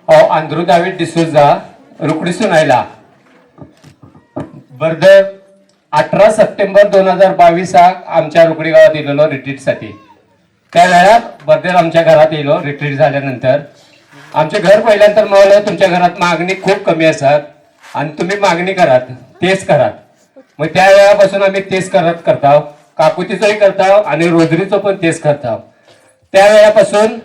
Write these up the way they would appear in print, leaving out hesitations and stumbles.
आंध्रू दावीद डिसूजा रुकडीसून आयला bother 18 September 2022 आमच्या रुकडी गावात येलेलो रिट्रीटसाठी. त्या वेळात बर्दर आमच्या घरात येलो. रिट्रीट झाल्यानंतर आमचे घर पहिल्यानंतर मला तुमच्या घरात मागणी खूप कमी असतात आणि तुम्ही मागणी करात तेच करात. मग त्या वेळापासून आम्ही तेच करताव. काकुतीचंही करताव आणि रोजरीचं पण तेच करताव. त्या वेळापासून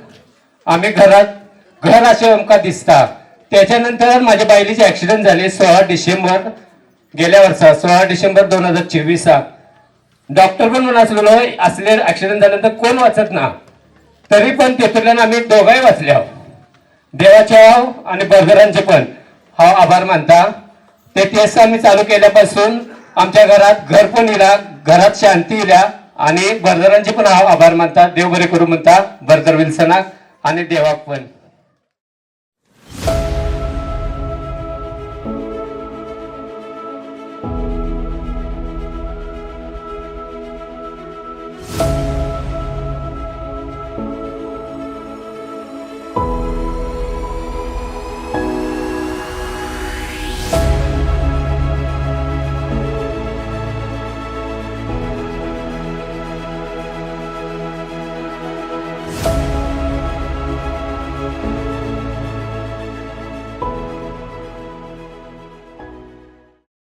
आम्ही घर असे आमका दिसता. त्याच्यानंतर माझ्या बायलीचे ऍक्सिडेंट झाले 16 डिसेंबर गेल्या वर्षा 16 डिसेंबर 2024. डॉक्टर पण म्हणून असले ऍक्सिडेंट झाल्यानंतर कोण वाचत ना, तरी पण तेथून आम्ही दोघाही वाचल्या. देवाच्या आणि बर्दरांचे पण हा आभार मानता. ते तेच आम्ही चालू केल्यापासून आमच्या घरात घर पण इला, घरात शांती इल्या आणि बर्दरांचे पण हा आभार मानता. देव बरे करू म्हणता बर्दर विल्सनाक आणि देवाक पण.